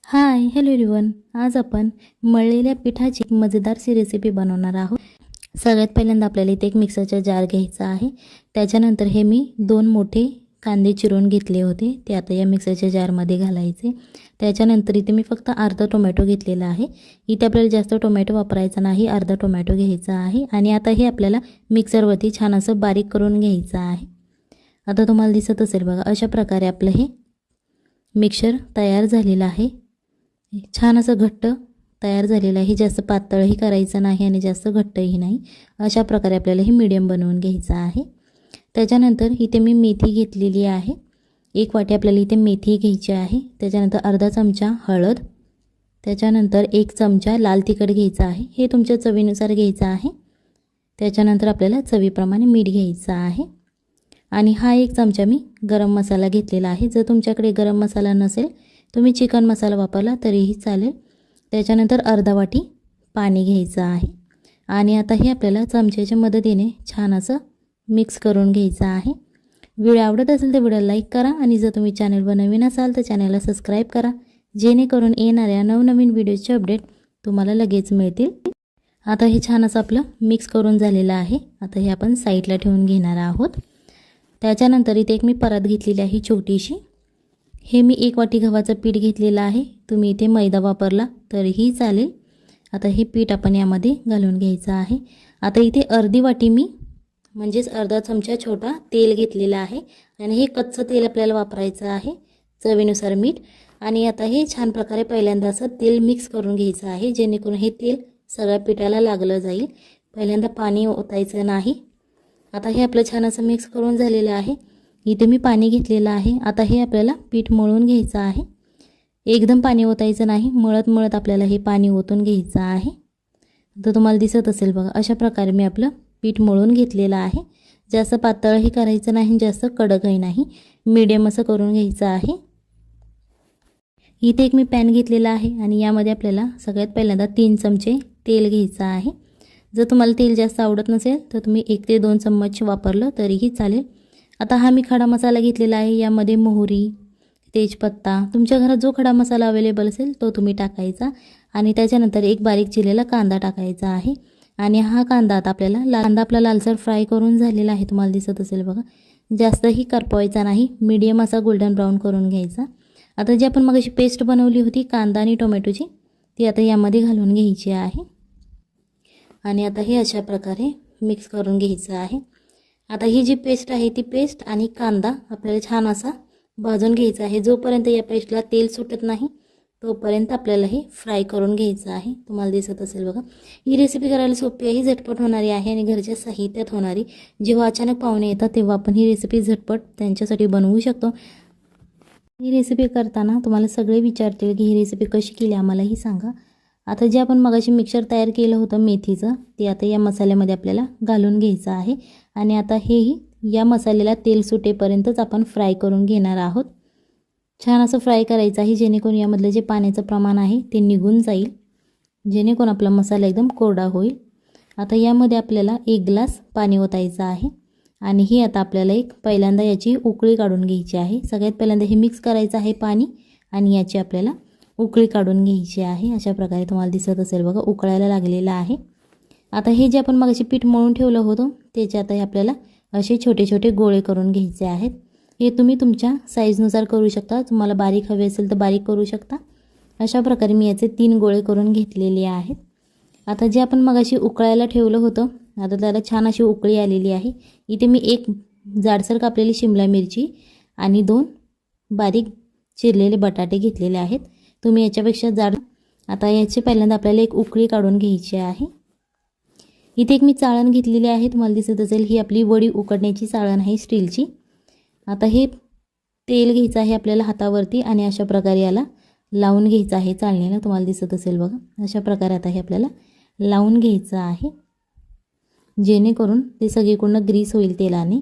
Hi hello everyone, आज आपण मळलेल्या पिठाची मजेदारशी रेसिपी बनवणार आहोत। सगळ्यात पहिल्यांदा आपल्याला इथे एक मिक्सरचा जार घ्यायचा आहे। त्याच्यानंतर हे मी 2 मोठे कांदे चिरून घेतले होते, ते आता या मिक्सरच्या जारमध्ये घालायचे। त्याच्यानंतर इथे मी फक्त अर्धा टोमॅटो घेतलेला आहे। इथे आपल्याला जास्त टोमॅटो वापरायचा नाही, अर्धा टोमॅटो घ्यायचा आहे आणि आता हे आपल्याला मिक्सरवरती छान असं बारीक करून घ्यायचं आहे। आता तुम्हाला दिसत असेल बघा, अशा प्रकारे आपलं हे मिक्सर तयार झालेलं आहे। छान असं घट्ट तयार झालेलं आहे। जास्त पातळही करायचं नाही आणि जास्त घट्टही नाही, अशा प्रकारे आपल्याला हे मीडियम बनवून घ्यायचं आहे। त्याच्यानंतर इथे मी मेथी घेतलेली आहे, 1 वाटी आपल्याला इथे मेथी घ्यायची आहे। त्याच्यानंतर अर्धा चमचा हळद, त्याच्यानंतर 1 चमचा लाल तिखट घ्यायचा आहे, हे तुमच्या चवीनुसार घ्यायचं आहे। त्याच्यानंतर आपल्याला चवीप्रमाणे मीठ घ्यायचं आहे आणि हा 1 चमचा मी गरम मसाला घेतलेला आहे। जर तुमच्याकडे गरम मसाला नसेल, तुम्ही चिकन मसाला वापरला तरीही चालेल। त्याच्यानंतर अर्धा वाटी पाणी घ्यायचं आहे आणि आता हे आपल्याला चमच्याच्या मदतीने छान असं मिक्स करून घ्यायचं आहे। व्हिडिओ आवडत असेल तर व्हिडिओला लाईक करा आणि जर तुम्ही चॅनलवर नवीन असाल तर चॅनलला सबस्क्राईब करा, जेणेकरून येणाऱ्या नवनवीन व्हिडिओचे अपडेट तुम्हाला लगेच मिळतील। आता हे छान असं आपलं मिक्स करून झालेलं आहे। आता हे आपण साईडला ठेवून घेणार आहोत। त्याच्यानंतर इथे एक मी परात घेतलेली आहे छोटीशी, हे मी 1 वाटी गव्हाचं पीठ घेतलेलं आहे, तुम्ही इथे मैदा वापरला तरीही चालेल। आता हे पीठ आपण यामध्ये घालून घ्यायचं आहे। आता इथे अर्धी वाटी मी म्हणजेच अर्धा चमचा छोटा तेल घेतलेला आहे आणि हे कच्चं तेल आपल्याला वापरायचं आहे, चवीनुसार मीठ। आणि आता हे छान प्रकारे पहिल्यांदा असं तेल मिक्स करून घ्यायचं आहे, जेणेकरून हे तेल सगळ्या पिठाला लागलं जाईल। पहिल्यांदा पाणी ओतायचं नाही। आता हे आपलं छान असं मिक्स करून झालेलं आहे। इथे मी पाणी घेतलेलं आहे। आता हे आपल्याला पीठ मळून घ्यायचं आहे, एकदम पाणी ओतायचं नाही, मळत मळत आपल्याला हे पाणी ओतून घ्यायचं आहे। तर तुम्हाला दिसत असेल बघा, अशा प्रकारे मी आपलं पीठ मळून घेतलेलं आहे। जास्त पातळही करायचं नाही, जास्त कडकही नाही, मीडियम असं करून घ्यायचं आहे। इथे एक मी पॅन घेतलेला आहे आणि यामध्ये आपल्याला सगळ्यात पहिल्यांदा 3 चमचे तेल घ्यायचं आहे। जर तुम्हाला तेल जास्त आवडत नसेल तर तुम्ही 1 ते 2 चम्मच वापरलं तरीही चालेल। आता हा मी खडा मसाला घेतलेला आहे, यामध्ये मोहरी, तेजपत्ता, तुमच्या घरात जो खडा मसाला अवेलेबल असेल तो तुम्ही टाकायचा आणि त्याच्यानंतर एक बारीक चिरलेला कांदा टाकायचा आहे। आणि हा कांदा आता आपल्याला आपला लालसर फ्राय करून झालेला आहे, तुम्हाला दिसत असेल बघा, जास्तही करपवायचा नाही, मीडियम असा गोल्डन ब्राऊन करून घ्यायचा। आता जी आपण मगाशी पेस्ट बनवली होती कांदा आणि टोमॅटोची, ती आता यामध्ये घालून घ्यायची आहे आणि आता हे अशा प्रकारे मिक्स करून घ्यायचं आहे। आता ही जी पेस्ट आहे ती पेस्ट आणि कांदा आपल्याला छान असा भाजून घ्यायचा आहे। जोपर्यंत या पेस्टला तेल सुटत नाही तोपर्यंत आपल्याला हे फ्राय करून घ्यायचं आहे। तुम्हाला दिसत असेल बघा, ही रेसिपी करायला सोपी आहे, झटपट होणारी आहे आणि घरच्या साहित्यात होणारी। जेव्हा अचानक पाहुणे येतात तेव्हा आपण ही रेसिपी झटपट त्यांच्यासाठी बनवू शकतो। ही रेसिपी करताना तुम्हाला सगळे विचारतील की ही रेसिपी कशी केली, आम्हालाही सांगा। आता जे आपण मगाशी मिक्सर तयार केलं होतं मेथीचं, ते आता या मसाल्यामध्ये आपल्याला घालून घ्यायचं आहे आणि आता हेही या मसाल्याला तेल सुटेपर्यंतच आपण फ्राय करून घेणार आहोत। छान असं फ्राय करायचं आहे, जेणेकरून यामधलं जे पाण्याचं प्रमाण आहे ते निघून जाईल, जेणेकरून आपला मसाला एकदम कोरडा होईल। आता यामध्ये आपल्याला 1 ग्लास पाणी ओतायचं आहे आणि हे आता आपल्याला पहिल्यांदा याची उकळी काढून घ्यायची आहे। सगळ्यात पहिल्यांदा हे मिक्स करायचं आहे पाणी आणि याची आपल्याला उकळी काढून घ्यायची आहे। अशा प्रकारे तुम्हाला दिसत असेल बघा, उकळायला लागलेलं आहे। आता हे जे आपण मगाशी पीठ मळून ठेवलं होतं त्याचे आता हे आपल्याला असे छोटे छोटे गोळे करून घ्यायचे आहेत। हे तुम्ही तुमच्या साईजनुसार करू शकता, तुम्हाला बारीक हवे असेल तर बारीक करू शकता। अशा प्रकारे मी याचे 3 गोळे करून घेतलेले आहेत। आता जे आपण मगाशी उकळायला ठेवलं होतं, आता त्याला छान अशी उकळी आलेली आहे। इथे मी 1 जाडसर कापलेली शिमला मिरची आणि 2 बारीक चिरलेले बटाटे घेतलेले आहेत, तुम्ही याच्यापेक्षा जाड। आता याचे पहिल्यांदा आपल्याला 1 उकळी काढून घ्यायची आहे। इथे एक मी चाळण घेतलेली आहे, तुम्हाला दिसत असेल, ही आपली वडी उकडण्याची चाळण आहे स्टीलची। आता हे तेल घ्यायचं आहे आपल्याला हातावरती आणि अशा प्रकारे याला लावून घ्यायचं आहे चाळणीला, तुम्हाला दिसत असेल बघा, अशा प्रकारे आता हे आपल्याला लावून घ्यायचं आहे, जेणेकरून ते सगळीकडून ग्रीस होईल तेलाने।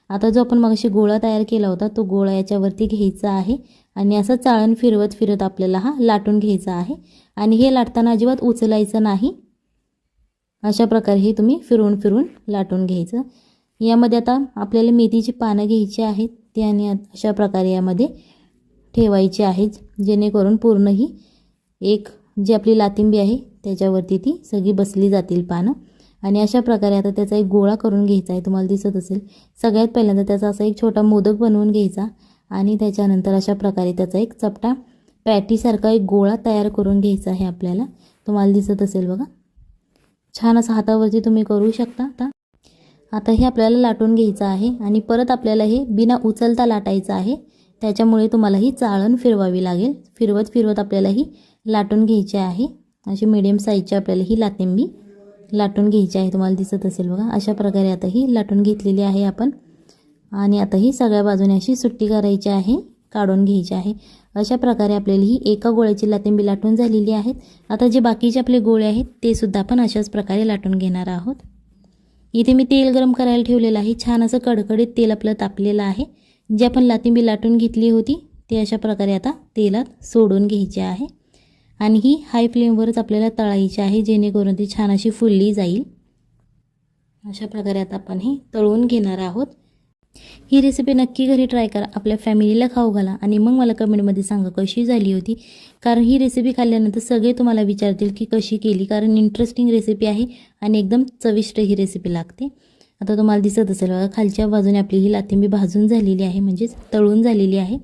आता जो आपण मगाशी गोळा तयार केला होता तो गोळा याच्यावरती घ्यायचा आहे आणि असं चाळण फिरवत फिरवत आपल्याला हा लाटून घ्यायचा आहे आणि हे लाटताना अजिबात उचलायचं नाही, अशा प्रकारे हे तुम्ही फिरवून फिरवून लाटून घ्यायचं। यामध्ये आता आपल्याला मेथीची पानं घ्यायची आहेत, ती आणि अशा प्रकारे यामध्ये ठेवायची आहेत, जेणेकरून पूर्ण ही एक जी आपली लातिंबी आहे त्याच्यावरती ती सगळी बसली जातील पानं. आणि अशा प्रकारे आता त्याचा एक गोळा करून घ्यायचा आहे. तुम्हाला दिसत असेल सगळ्यात पहिल्यांदा त्याचा असा एक छोटा मोदक बनवून घ्यायचा आणि त्याच्यानंतर अशा प्रकारे त्याचा एक चपटा पॅटीसारखा एक गोळा तयार करून घ्यायचा आहे आपल्याला. तुम्हाला दिसत असेल बघा, छान असं हातावरती तुम्ही करू शकता. आता हे आपल्याला लाटून घ्यायचं आहे आणि परत आपल्याला हे बिना उचलता लाटायचं आहे. त्याच्यामुळे तुम्हाला ही चाळण फिरवावी लागेल. फिरवत फिरवत आपल्याला ही लाटून घ्यायची आहे. अशी मीडियम साईजची आपल्याला ही लातिंबी लाटून घ्यायची आहे. तुम्हाला दिसत असेल बघा, अशा प्रकारे आता ही लाटून घेतलेली आहे आपण. आणि आता ही सगळ्या बाजूने अशी सुट्टी करायची आहे, काढून घ्यायची आहे. अशा प्रकारे आपल्याला ही एका गोळ्याची लातिंबी लाटून झालेली आहेत. आता जे बाकीचे आपले गोळे आहेत ते सुद्धा आपण अशाच प्रकारे लाटून घेणार आहोत. इथे मी तेल गरम करायला ठेवलेलं आहे. छान असं कडकडीत तेल आपलं तापलेलं आहे. जे आपण लातिंबी लाटून घेतली होती ते अशा प्रकारे आता तेलात सोडून घ्यायचे आहे आणि ही हाय फ्लेमवरच आपल्याला तळायची आहे, जेणेकरून ती छान अशी फुलली जाईल. अशा प्रकारे आता आपण ही तळून घेणार आहोत. ही रेसिपी नक्की घरी ट्राय करा, आपल्या फॅमिलीला खाऊ घाला आणि मग मला कमेंटमध्ये सांगा कशी झाली होती. कारण ही रेसिपी खाल्ल्यानंतर सगळे तुम्हाला विचारतील की कशी केली, कारण इंटरेस्टिंग रेसिपी आहे आणि एकदम चविष्ट ही रेसिपी लागते. आता तुम्हाला दिसत असेल बघा, खालच्या बाजूने आपली ही लातिंबी भाजून झालेली आहे, म्हणजेच तळून झालेली आहे.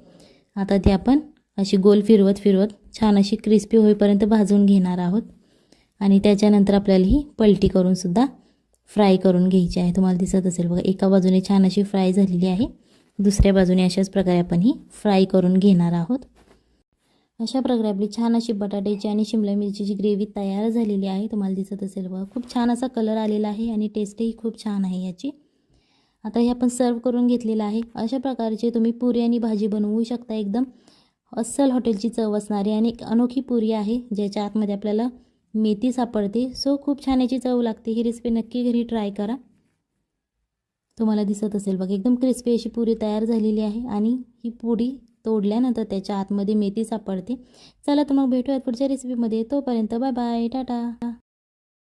आता ती आपण अशी गोल फिरवत फिरवत छान अशी क्रिस्पी होईपर्यंत भाजून घेणार आहोत आणि त्याच्यानंतर आपल्याला ही पलटी करून सुद्धा फ्राय करून घ्यायची आहे. तुम्हाला दिसत असेल बघा, एका बाजूने छान अशी फ्राय झालेली आहे, दुसऱ्या बाजूने अशाच प्रकारे आपण ही फ्राय करून घेणार आहोत. अशा प्रकारे आपली छान अशी बटाट्याची आणि शिमला मिरचीची ग्रेव्ही तयार झालेली आहे. तुम्हाला दिसत असेल बघा, खूप छान असा कलर आलेला आहे आणि टेस्टही खूप छान आहे याची. आता हे आपण सर्व करून घेतलेलं आहे. अशा प्रकारचे तुम्ही पुरी आणि भाजी बनवू शकता. एकदम अस्सल हॉटेलची चव असणारी आणि एक अनोखी पुरी आहे, ज्याच्या आतमध्ये आपल्याला मेथी सापडते. सो खूप छान याची चव लागते. ही रेसिपी नक्की घरी ट्राय करा. तुम्हाला दिसत असेल बघा, एकदम क्रिस्पी अशी पुरी तयार झालेली आहे आणि ही पुरी तोडल्यानंतर त्याच्या आतमध्ये मेथी सापडते. चला तर मग भेटूयात पुढच्या रेसिपीमध्ये. तोपर्यंत बाय बाय, टाटा.